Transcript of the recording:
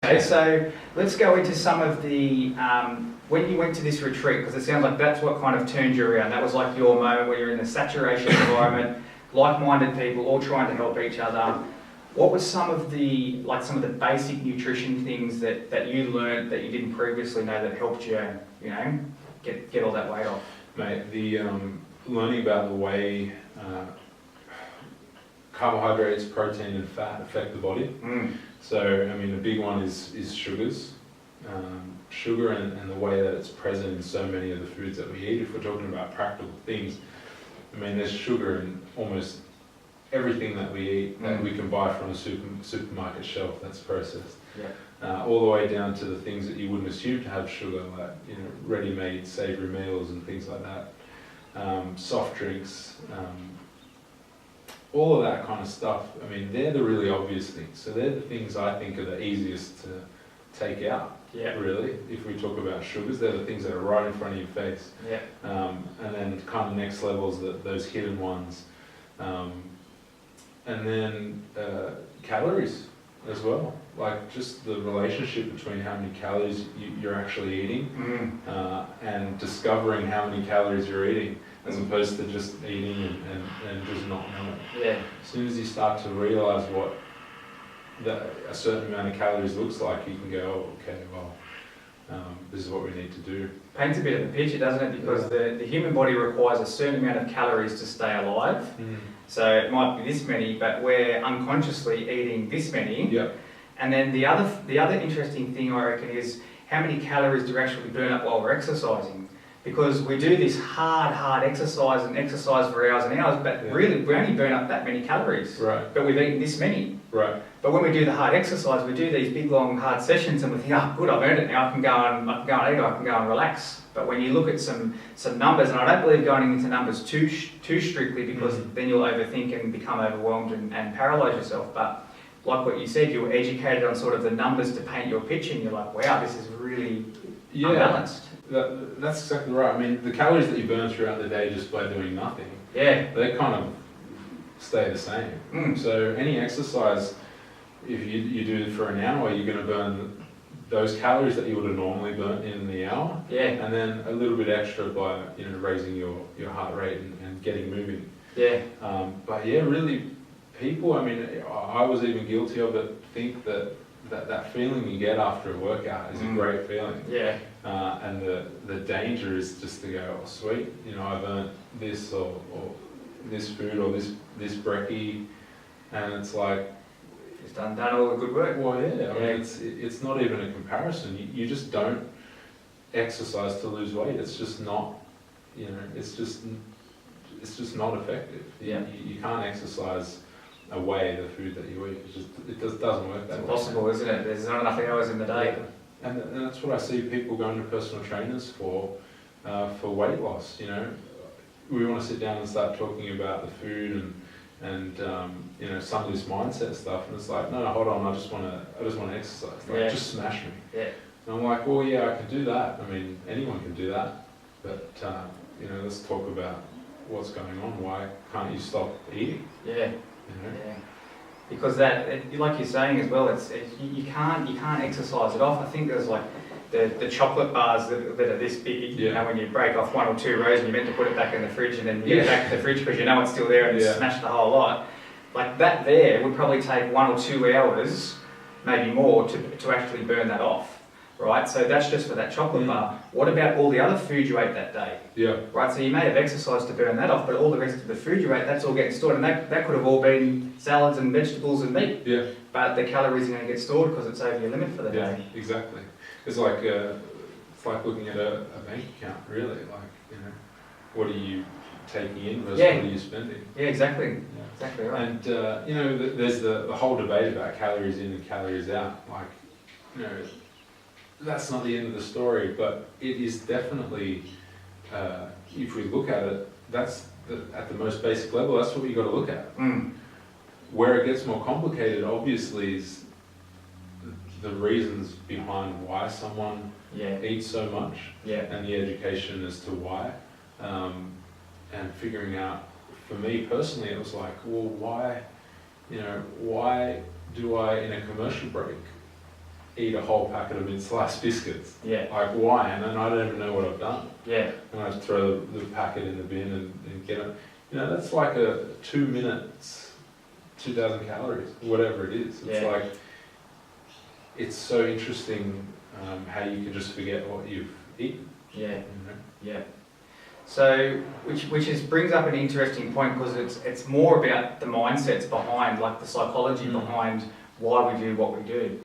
Okay, so let's go into some of the, when you went to this retreat, because it sounds like that's what kind of turned you around. That was like your moment where you're in a saturation environment, like-minded people, all trying to help each other. What was some of the basic nutrition things that you learned that you didn't previously know that helped you, get all that weight off? Mate, the learning about the way carbohydrates, protein and fat affect the body. So, I mean, a big one is sugars. Sugar and the way that it's present in so many of the foods that we eat. If we're talking about practical things, I mean, there's sugar in almost everything that we eat that we can buy from a supermarket shelf that's processed. Yeah. All the way down to the things that you wouldn't assume to have sugar, like ready-made savoury meals and things like that. Soft drinks, all of that kind of stuff. I mean, they're the really obvious things. So they're the things I think are the easiest to take out. Yeah. Really, if we talk about sugars, they're the things that are right in front of your face. Yeah. And then kind of next levels, those hidden ones. And then calories as well. Like just the relationship between how many calories you're actually eating and discovering how many calories you're eating as opposed to just eating and just not knowing. Yeah. As soon as you start to realise what a certain amount of calories looks like, you can go, oh, okay, well, this is what we need to do. Paints a bit of a picture, doesn't it? Because the human body requires a certain amount of calories to stay alive. So it might be this many, but we're unconsciously eating this many. Yep. And then the other interesting thing I reckon is how many calories do we actually burn up while we're exercising? Because we do this hard exercise and exercise for hours and hours, but really we only burn up that many calories. Right. But we've eaten this many. Right. But when we do the hard exercise, we do these big long hard sessions and we think, oh good, I've earned it now, I can go and eat, I can go and relax. But when you look at some numbers, and I don't believe going into numbers too strictly, because then you'll overthink and become overwhelmed and paralyse yourself. But like what you said, you were educated on sort of the numbers to paint your picture, and you're like, wow, this is really unbalanced. That's exactly right. I mean, the calories that you burn throughout the day just by doing nothing, they kind of stay the same. So any exercise, if you do it for an hour, you're going to burn those calories that you would have normally burnt in the hour, and then a little bit extra by raising your heart rate and getting moving. But yeah, really, people. I mean, I was even guilty of it. Think that feeling you get after a workout is a great feeling. And the danger is just to go, oh sweet, I've earned this or this food or this brekkie, and it's like, it's done all the good work. Well, yeah. I mean, it's not even a comparison. You just don't exercise to lose weight. It's just not, it's just not effective. You can't exercise away the food that you eat. It just doesn't work that way. It's impossible, isn't it? There's not enough hours in the day. And that's what I see people going to personal trainers for weight loss. We want to sit down and start talking about the food and some of this mindset stuff, and it's like, no, hold on, I just want to exercise. Just smash me. And I'm like, well, yeah, I can do that. I mean, anyone can do that. But let's talk about what's going on. Why can't you stop eating? Because like you're saying as well, you can't exercise it off. I think there's like the chocolate bars that are this big. When you break off one or two rows and you're meant to put it back in the fridge, and then you get it back to the fridge because you know it's still there and you smash the whole lot. Like that there would probably take 1 or 2 hours, maybe more, to actually burn that off. Right, so that's just for that chocolate bar. What about all the other food you ate that day? Right, so you may have exercised to burn that off, but all the rest of the food you ate, that's all getting stored, and that could have all been salads and vegetables and meat. But the calories are going to get stored because it's over your limit for the day. Exactly. It's like looking at a bank account, really. Like, what are you taking in versus what are you spending? Exactly. Exactly right. And there's the whole debate about calories in and calories out. Like, that's not the end of the story, but it is definitely, if we look at it, that's at the most basic level, that's what you've got to look at. Where it gets more complicated, obviously, is the reasons behind why someone eats so much, and the education as to why, and figuring out, for me personally, it was like, well, why do I, in a commercial break, eat a whole packet of mid-sliced biscuits. Yeah. Like, why? And then I don't even know what I've done. Yeah. And I throw the packet in the bin and get it. You know, that's like a 2 minutes, 2,000 calories, whatever it is. It's Yeah. like, it's so interesting how you can just forget what you've eaten. Yeah. You know? Yeah. So, which brings up an interesting point, because it's more about the mindsets behind, like the psychology behind why we do what we do.